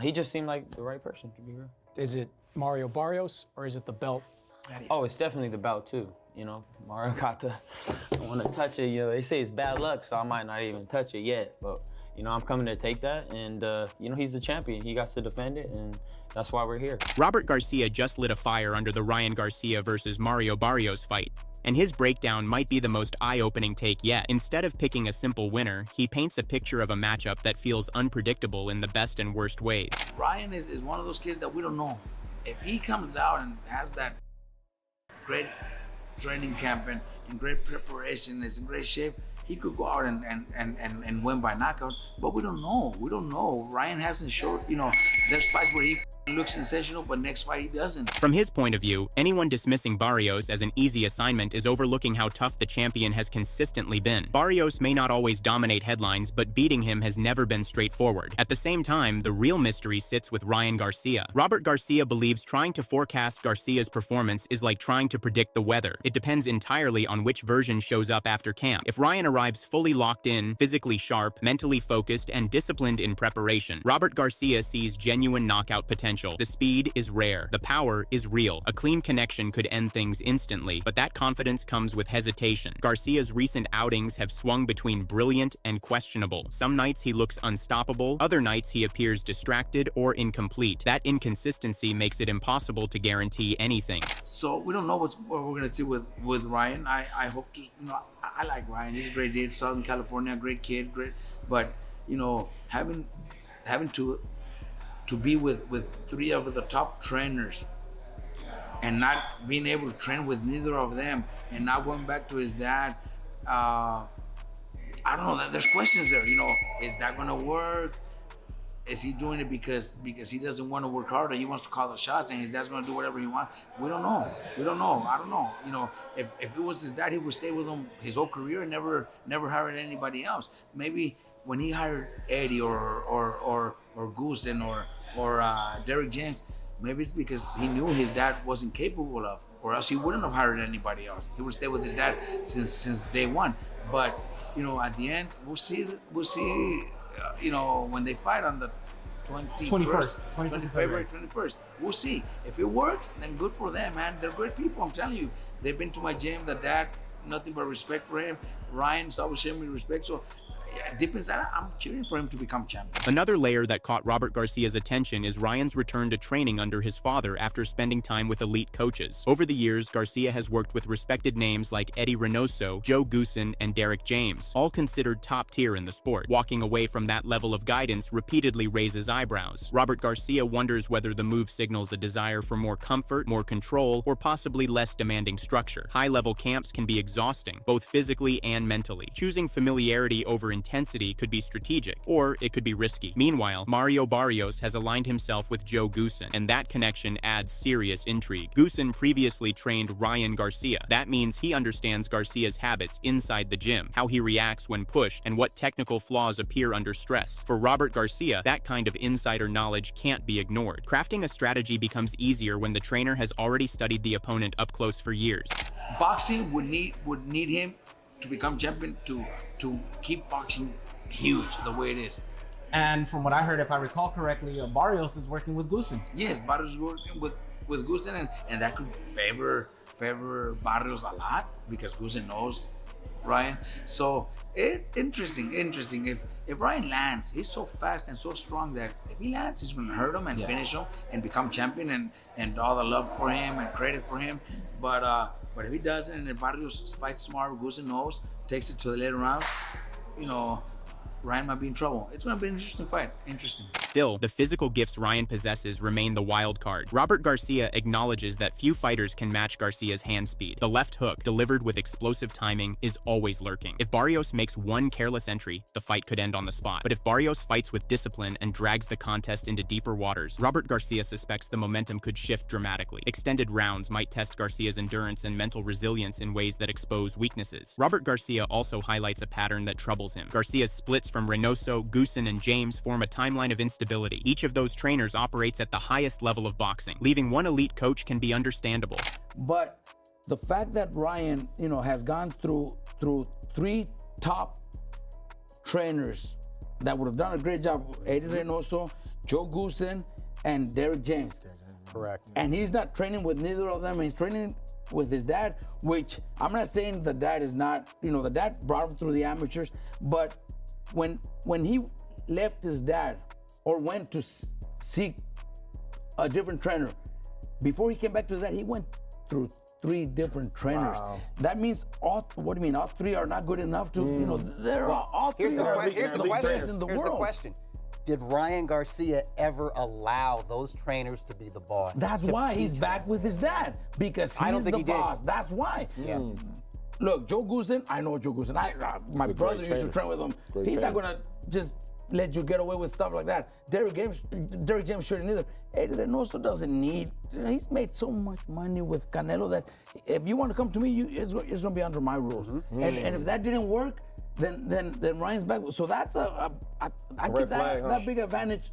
He just seemed like the right person, to be real. Is it Mario Barrios or is it the belt? Oh, it's definitely the belt too. You know, Mario got to, I want to touch it. You know, they say it's bad luck, so I might not even touch it yet. But, you know, I'm coming to take that, and, you know, he's the champion. He got to defend it, and that's why we're here. Robert Garcia just lit a fire under the Ryan Garcia versus Mario Barrios fight, and his breakdown might be the most eye-opening take yet. Instead of picking a simple winner, he paints a picture of a matchup that feels unpredictable in the best and worst ways. Ryan is one of those kids that we don't know. If he comes out and has that great training camp and great preparation, is in great shape, he could go out and win by knockout, but we don't know. We don't know. Ryan hasn't showed, you know, there's fights where he looks sensational, but next fight he doesn't. From his point of view, anyone dismissing Barrios as an easy assignment is overlooking how tough the champion has consistently been. Barrios may not always dominate headlines, but beating him has never been straightforward. At the same time, the real mystery sits with Ryan Garcia. Robert Garcia believes trying to forecast Garcia's performance is like trying to predict the weather. It depends entirely on which version shows up after camp. If Ryan arrives fully locked in, physically sharp, mentally focused, and disciplined in preparation, Robert Garcia sees genuine knockout potential. The speed is rare. The power is real. A clean connection could end things instantly, but that confidence comes with hesitation. Garcia's recent outings have swung between brilliant and questionable. Some nights he looks unstoppable, other nights he appears distracted or incomplete. That inconsistency makes it impossible to guarantee anything. So we don't know what we're gonna see with Ryan. I hope to, you know, I like Ryan. He's a great dude, Southern California, great kid, great. But you know, having to be with three of the top trainers and not being able to train with neither of them and not going back to his dad, I don't know, there's questions there, you know, is that gonna work? Is he doing it because he doesn't want to work harder? He wants to call the shots and his dad's gonna do whatever he wants? We don't know. I don't know. You know, if it was his dad, he would stay with him his whole career and never hired anybody else. Maybe when he hired Eddie or Goosen or Derek James, maybe it's because he knew his dad wasn't capable of, or else he wouldn't have hired anybody else. He would stay with his dad since day one. But you know, at the end, we'll see. You know, when they fight on the 21st, February 21st, we'll see. If it works, then good for them, man. They're great people. I'm telling you, they've been to my gym. The dad, nothing but respect for him. Ryan's always showing me respect. So deep inside, I'm cheering for him to become champion. Another layer that caught Robert Garcia's attention is Ryan's return to training under his father after spending time with elite coaches. Over the years, Garcia has worked with respected names like Eddie Reynoso, Joe Goosen, and Derek James, all considered top tier in the sport. Walking away from that level of guidance repeatedly raises eyebrows. Robert Garcia wonders whether the move signals a desire for more comfort, more control, or possibly less demanding structure. High-level camps can be exhausting, both physically and mentally. Choosing familiarity over intensity could be strategic, or it could be risky. Meanwhile, Mario Barrios has aligned himself with Joe Goosen, and that connection adds serious intrigue. Goosen previously trained Ryan Garcia. That means he understands Garcia's habits inside the gym, how he reacts when pushed, and what technical flaws appear under stress. For Robert Garcia, that kind of insider knowledge can't be ignored. Crafting a strategy becomes easier when the trainer has already studied the opponent up close for years. Boxing would need him to become champion to keep boxing huge the way it is. And from what I heard, if I recall correctly, Barrios is working with Goosen. Yes, Barrios is working with Goosen, and that could favor Barrios a lot because Goosen knows Ryan. So it's interesting. If Ryan lands, he's so fast and so strong that if he lands, he's gonna hurt him and finish him and become champion and all the love for him and credit for him. But if he doesn't, and if Barrios fights smart, Goosen knows, takes it to the later round, you know, Ryan might be in trouble. It's going to be an interesting fight. Interesting. Still, the physical gifts Ryan possesses remain the wild card. Robert Garcia acknowledges that few fighters can match Garcia's hand speed. The left hook, delivered with explosive timing, is always lurking. If Barrios makes one careless entry, the fight could end on the spot. But if Barrios fights with discipline and drags the contest into deeper waters, Robert Garcia suspects the momentum could shift dramatically. Extended rounds might test Garcia's endurance and mental resilience in ways that expose weaknesses. Robert Garcia also highlights a pattern that troubles him. Garcia's splits from Reynoso, Goosen, and James form a timeline of instability. Each of those trainers operates at the highest level of boxing. Leaving one elite coach can be understandable. But the fact that Ryan, you know, has gone through three top trainers that would have done a great job, Eddie Reynoso, Joe Goosen, and Derek James. Correct. And he's not training with neither of them. He's training with his dad, which I'm not saying the dad is not, the dad brought him through the amateurs, but when he left his dad or went to seek a different trainer, before he came back to his dad, he went through 3 different trainers. Wow. That means what do you mean? All 3 are not good enough to, they're all 3 Here's the are question. the best in the Here's world. the question. Did Ryan Garcia ever allow those trainers to be the boss? That's to why he's teach back with his dad, because I don't he's think the he did. boss. That's why. Yeah. Look, Joe Goosen, I know Joe Goosen. My brother used to trainer. train with him. Great He's not trainer. gonna just let you get away with stuff like that. Derek James shouldn't either. Eddie Reynoso doesn't need. He's made so much money with Canelo that if you want to come to me, it's gonna be under my rules. And if that didn't work, then Ryan's back. So that's I give that big advantage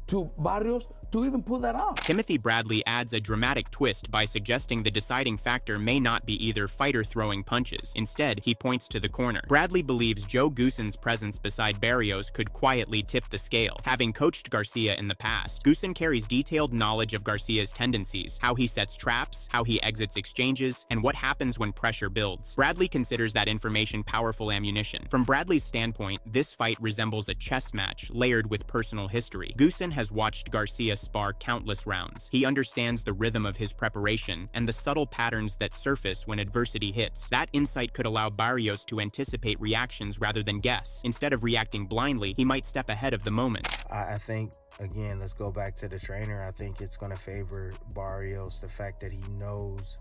to Barrios to even pull that off. Timothy Bradley adds a dramatic twist by suggesting the deciding factor may not be either fighter throwing punches. Instead, he points to the corner. Bradley believes Joe Goosen's presence beside Barrios could quietly tip the scale. Having coached Garcia in the past, Goosen carries detailed knowledge of Garcia's tendencies, how he sets traps, how he exits exchanges, and what happens when pressure builds. Bradley considers that information powerful ammunition. From Bradley's standpoint, this fight resembles a chess match layered with personal history. Goosen has watched Garcia spar countless rounds. He understands the rhythm of his preparation and the subtle patterns that surface when adversity hits. That insight could allow Barrios to anticipate reactions rather than guess. Instead of reacting blindly, he might step ahead of the moment. I think, again, let's go back to the trainer. I think it's going to favor Barrios, the fact that he knows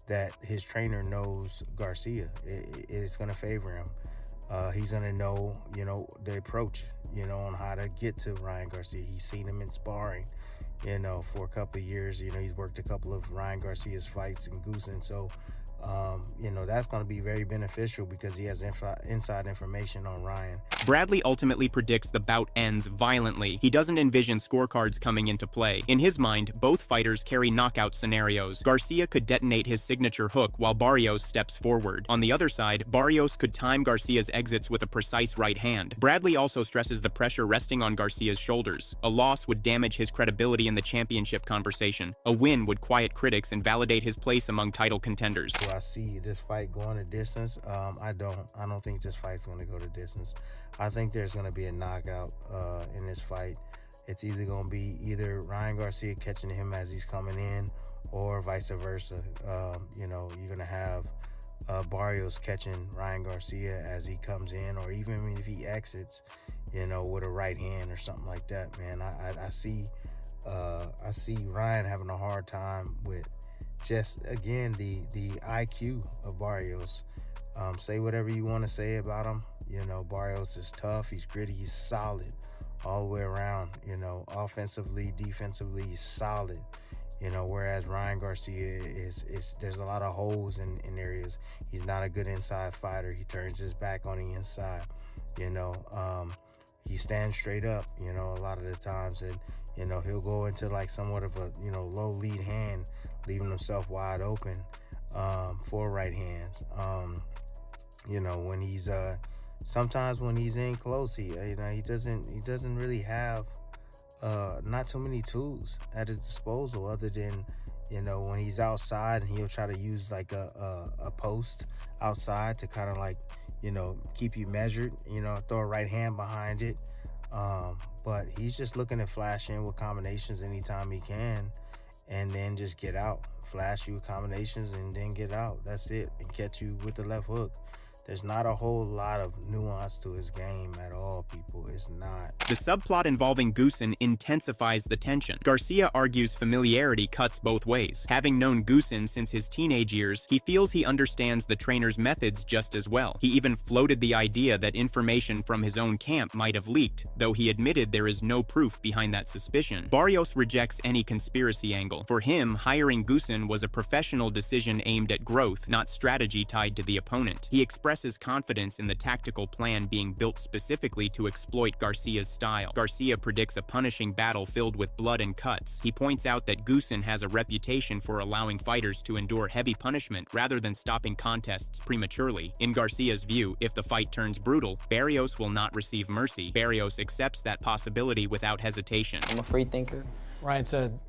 that his trainer knows Garcia. It's going to favor him. He's going to know, the approach, on how to get to Ryan Garcia. He's seen him in sparring, for a couple of years. He's worked a couple of Ryan Garcia's fights in Goosen. So, that's going to be very beneficial because he has inside information on Ryan. Bradley ultimately predicts the bout ends violently. He doesn't envision scorecards coming into play. In his mind, both fighters carry knockout scenarios. Garcia could detonate his signature hook while Barrios steps forward. On the other side, Barrios could time Garcia's exits with a precise right hand. Bradley also stresses the pressure resting on Garcia's shoulders. A loss would damage his credibility in the championship conversation. A win would quiet critics and validate his place among title contenders. Do I see this fight going a distance? I don't think this fight's going to go to distance. I think there's going to be a knockout in this fight. It's either going to be Ryan Garcia catching him as he's coming in, or vice versa. You're going to have Barrios catching Ryan Garcia as he comes in, or even if he exits, with a right hand or something like that. Man, I see Ryan having a hard time with just, again, the IQ of Barrios. Say whatever you want to say about him. Barrios is tough, he's gritty, he's solid all the way around. Offensively, defensively, he's solid. Whereas Ryan Garcia is there's a lot of holes in areas. He's not a good inside fighter. He turns his back on the inside. He stands straight up, a lot of the times, and he'll go into like somewhat of a low lead hand, leaving himself wide open for right hands. When he's sometimes when he's in close, he doesn't really have not too many tools at his disposal other than when he's outside, and he'll try to use like a post outside to kind of like keep you measured, throw a right hand behind it, but he's just looking to flash in with combinations anytime he can, and then just get out, flash you with combinations and then get out. That's it, and catch you with the left hook. There's not a whole lot of nuance to his game at all, people. It's not. The subplot involving Goosen intensifies the tension. Garcia argues familiarity cuts both ways. Having known Goosen since his teenage years, he feels he understands the trainer's methods just as well. He even floated the idea that information from his own camp might have leaked, though he admitted there is no proof behind that suspicion. Barrios rejects any conspiracy angle. For him, hiring Goosen was a professional decision aimed at growth, not strategy tied to the opponent. He expressed expresses confidence in the tactical plan being built specifically to exploit Garcia's style. Garcia predicts a punishing battle filled with blood and cuts. He points out that Goosen has a reputation for allowing fighters to endure heavy punishment rather than stopping contests prematurely. In Garcia's view, if the fight turns brutal, Barrios will not receive mercy. Barrios accepts that possibility without hesitation. I'm a free thinker. Ryan said,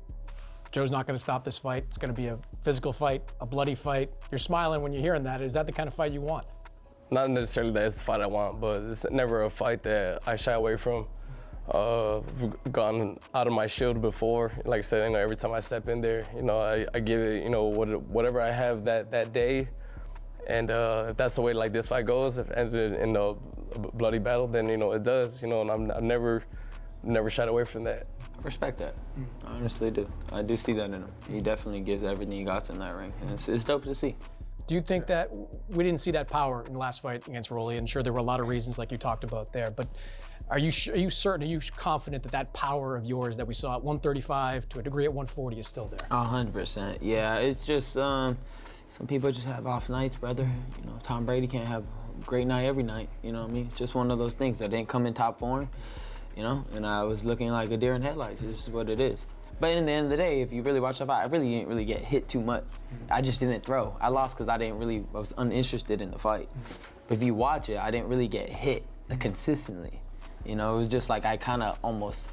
Joe's not going to stop this fight. It's going to be a physical fight, a bloody fight. You're smiling when you're hearing that. Is that the kind of fight you want? Not necessarily that it's the fight I want, but it's never a fight that I shy away from. Gone out of my shield before. Like I said, every time I step in there, I give it, whatever I have that day. And if that's the way like this fight goes, if it ends in a bloody battle, then it does. And I've never shied away from that. I respect that. I honestly do. I do see that in him. He definitely gives everything he got in that ring, and it's dope to see. Do you think that we didn't see that power in the last fight against Rolly? And sure, there were a lot of reasons like you talked about there, but are you certain, are you confident that that power of yours that we saw at 135 to a degree at 140 is still there? 100%. Yeah, it's just some people just have off nights, brother. Tom Brady can't have a great night every night. You know what I mean? It's just one of those things. I didn't come in top form, and I was looking like a deer in headlights. This is what it is. But in the end of the day, if you really watch the fight, I really didn't really get hit too much. I just didn't throw. I lost because I was uninterested in the fight. But if you watch it, I didn't really get hit consistently. It was just like I kind of almost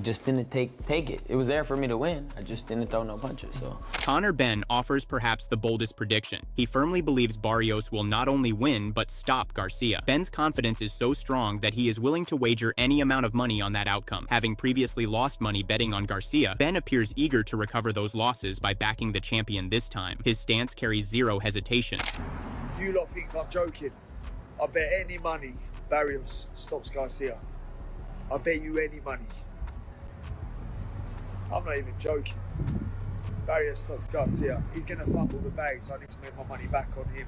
just didn't take it. It was there for me to win. I just didn't throw no punches, so. Conor Benn offers perhaps the boldest prediction. He firmly believes Barrios will not only win, but stop Garcia. Benn's confidence is so strong that he is willing to wager any amount of money on that outcome. Having previously lost money betting on Garcia, Benn appears eager to recover those losses by backing the champion this time. His stance carries zero hesitation. You lot think I'm joking? I bet any money Barrios stops Garcia. I bet you any money. I'm not even joking. Barrios stops Garcia. He's going to fumble the bag, so I need to make my money back on him.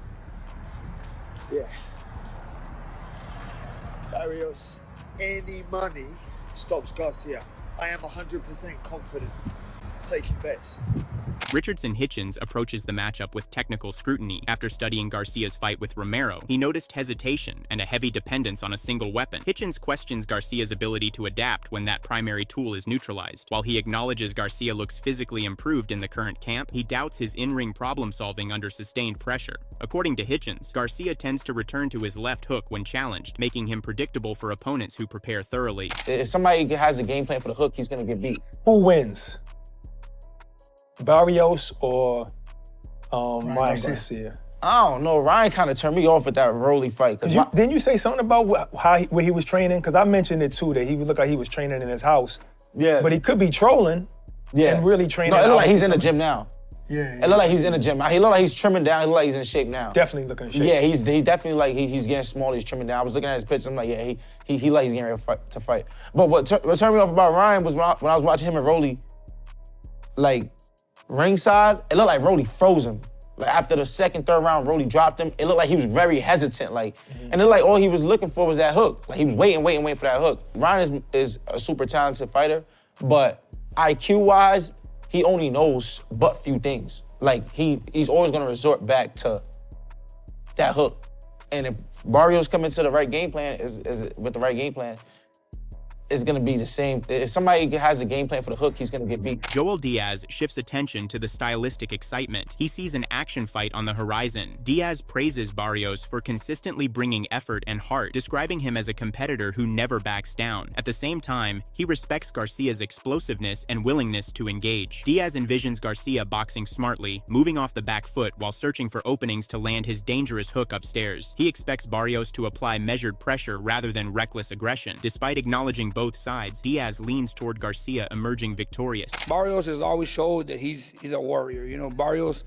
Yeah. Barrios, any money stops Garcia. I am 100% confident. Taking bets. Richardson Hitchens approaches the matchup with technical scrutiny. After studying Garcia's fight with Romero, he noticed hesitation and a heavy dependence on a single weapon. Hitchens questions Garcia's ability to adapt when that primary tool is neutralized. While he acknowledges Garcia looks physically improved in the current camp, he doubts his in-ring problem-solving under sustained pressure. According to Hitchens, Garcia tends to return to his left hook when challenged, making him predictable for opponents who prepare thoroughly. If somebody has a game plan for the hook, he's going to get beat. Who wins? Barrios or Ryan Garcia? I don't know. Ryan kind of turned me off at that Rolly fight. Didn't you say something about where he was training? Because I mentioned it too, that he looked like he was training in his house. Yeah. But he could be trolling and really training. No, it looked like he's in the gym now. Yeah. It looked like he's in the gym. He looked like he's trimming down. He looked like he's in shape now. Definitely looking in shape. Yeah, he definitely he's getting smaller. He's trimming down. I was looking at his pictures. I'm like, yeah, he like he's getting ready to fight. But what turned me off about Ryan was when I was watching him and Rolly, ringside, it looked like Rolly froze him. After the second, third round, Rolly dropped him. It looked like he was very hesitant. And it looked like all he was looking for was that hook. He was waiting for that hook. Ryan is a super talented fighter, but IQ-wise, he only knows but few things. He's always gonna resort back to that hook. And if Barrios comes into the right game plan, with the right game plan, it's gonna be the same. If somebody has a game plan for the hook, he's gonna get beat. Joel Diaz shifts attention to the stylistic excitement. He sees an action fight on the horizon. Diaz praises Barrios for consistently bringing effort and heart, describing him as a competitor who never backs down. At the same time, he respects Garcia's explosiveness and willingness to engage. Diaz envisions Garcia boxing smartly, moving off the back foot while searching for openings to land his dangerous hook upstairs. He expects Barrios to apply measured pressure rather than reckless aggression. Despite acknowledging both sides, Diaz leans toward Garcia emerging victorious. Barrios has always showed that he's a warrior. Barrios,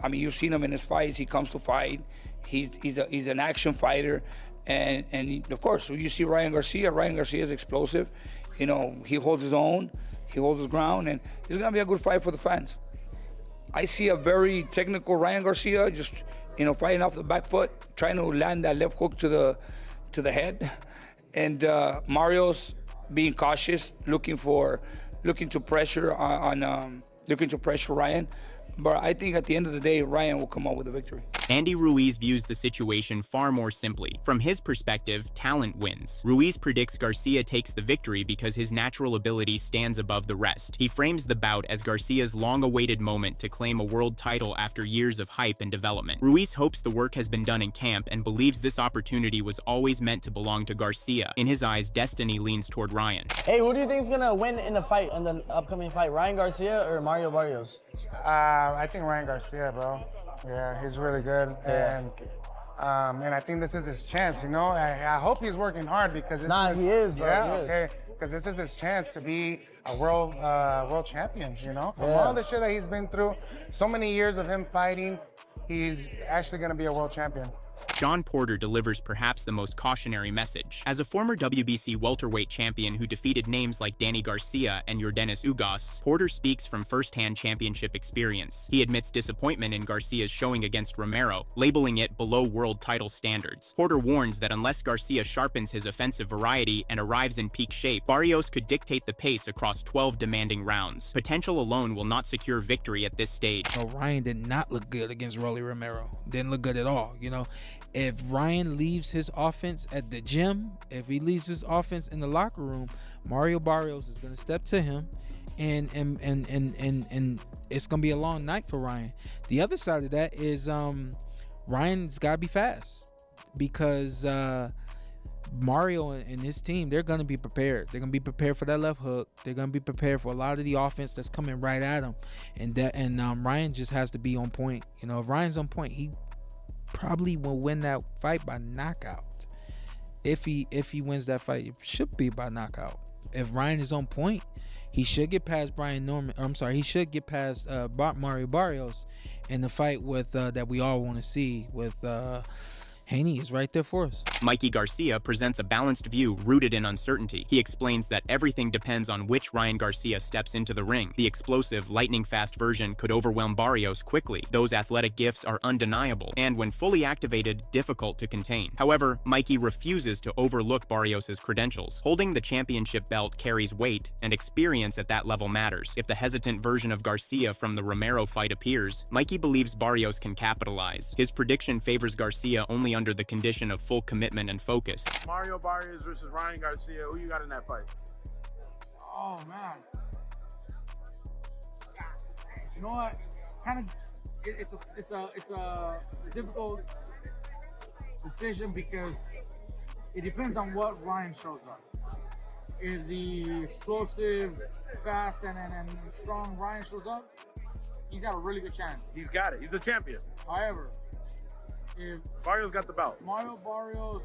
you've seen him in his fights. He comes to fight. He's an action fighter, and of course, when you see Ryan Garcia is explosive. He holds his own, he holds his ground, and it's gonna be a good fight for the fans. I see a very technical Ryan Garcia, just fighting off the back foot, trying to land that left hook to the head. And Mario's being cautious, looking to pressure Ryan. But I think at the end of the day, Ryan will come out with a victory. Andy Ruiz views the situation far more simply. From his perspective, talent wins. Ruiz predicts Garcia takes the victory because his natural ability stands above the rest. He frames the bout as Garcia's long-awaited moment to claim a world title after years of hype and development. Ruiz hopes the work has been done in camp and believes this opportunity was always meant to belong to Garcia. In his eyes, destiny leans toward Ryan. Hey, who do you think is gonna win in the fight, in the upcoming fight? Ryan Garcia or Mario Barrios? I think Ryan Garcia, bro. Yeah, he's really good, and I think this is his chance. You know, I hope he's working hard because he is, bro. Yeah, he is. okay, because this is his chance to be a world champion. You know, from Yeah. all the shit that he's been through, so many years of him fighting, he's actually gonna be a world champion. John Porter delivers perhaps the most cautionary message. As a former WBC welterweight champion who defeated names like Danny Garcia and Yordenis Ugas, Porter speaks from first-hand championship experience. He admits disappointment in Garcia's showing against Romero, labeling it below world title standards. Porter warns that unless Garcia sharpens his offensive variety and arrives in peak shape, Barrios could dictate the pace across 12 demanding rounds. Potential alone will not secure victory at this stage. Ryan did not look good against Rolly Romero. Didn't look good at all, you know. If Ryan leaves his offense at the gym, if he leaves his offense in the locker room, Mario Barrios is going to step to him, and it's going to be a long night for Ryan. The other side of that is Ryan's got to be fast, because Mario and his team, they're going to be prepared. They're going to be prepared for that left hook. They're going to be prepared for a lot of the offense that's coming right at him, and Ryan just has to be on point. You know, if Ryan's on point, he probably will win that fight by knockout. If he wins that fight, it should be by knockout. If Ryan is on point, he should get past he should get past Mario Barrios, in the fight with that we all want to see with Haney is right there for us. Mikey Garcia presents a balanced view rooted in uncertainty. He explains that everything depends on which Ryan Garcia steps into the ring. The explosive, lightning-fast version could overwhelm Barrios quickly. Those athletic gifts are undeniable, and when fully activated, difficult to contain. However, Mikey refuses to overlook Barrios' credentials. Holding the championship belt carries weight, and experience at that level matters. If the hesitant version of Garcia from the Romero fight appears, Mikey believes Barrios can capitalize. His prediction favors Garcia only under the condition of full commitment and focus. Mario Barrios versus Ryan Garcia. Who you got in that fight? Oh man, you know what? Kind of, it's a difficult decision because it depends on what Ryan shows up. If the explosive, fast, and strong Ryan shows up, he's got a really good chance. He's got it. He's the champion. However, if Barrios got the belt, Mario Barrios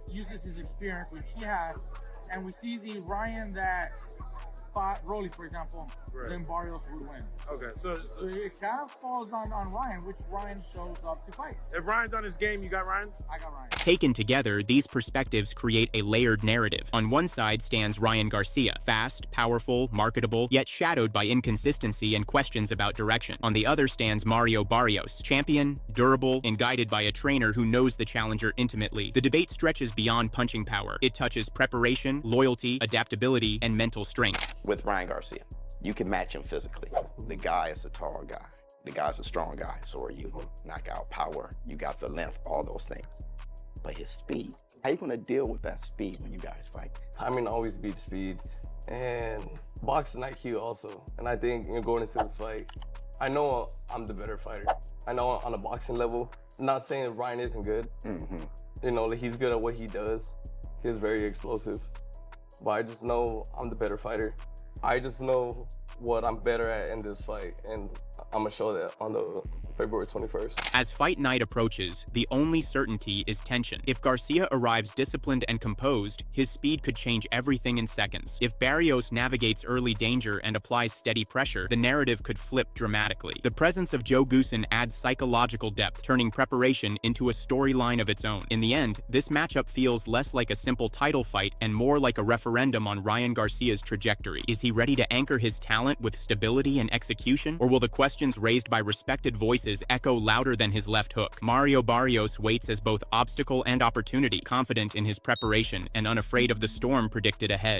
uses his experience, which he has, and we see the Ryan that fought Rolly, for example, then Barrios would win. Okay, so it kind of falls on Ryan, which Ryan shows up to fight. If Ryan's on his game, you got Ryan? I got Ryan. Taken together, these perspectives create a layered narrative. On one side stands Ryan Garcia, fast, powerful, marketable, yet shadowed by inconsistency and questions about direction. On the other stands Mario Barrios, champion, durable, and guided by a trainer who knows the challenger intimately. The debate stretches beyond punching power. It touches preparation, loyalty, adaptability, and mental strength. With Ryan Garcia, you can match him physically. The guy is a tall guy. The guy's a strong guy. So are you. Knockout power, you got the length, all those things. But his speed, how you gonna deal with that speed when you guys fight? Timing always beats speed, and boxing IQ also. And I think, you know, going into this fight, I know I'm the better fighter. I know on a boxing level, I'm not saying that Ryan isn't good. You know, he's good at what he does. He's very explosive. But I just know I'm the better fighter. I just know what I'm better at in this fight, and I'm gonna show that on the February 21st. As fight night approaches, the only certainty is tension. If Garcia arrives disciplined and composed, his speed could change everything in seconds. If Barrios navigates early danger and applies steady pressure, the narrative could flip dramatically. The presence of Joe Goossen adds psychological depth, turning preparation into a storyline of its own. In the end, this matchup feels less like a simple title fight and more like a referendum on Ryan Garcia's trajectory. Is he ready to anchor his talent with stability and execution, or will the questions raised by respected voices echo louder than his left hook? Mario Barrios waits as both obstacle and opportunity, confident in his preparation and unafraid of the storm predicted ahead.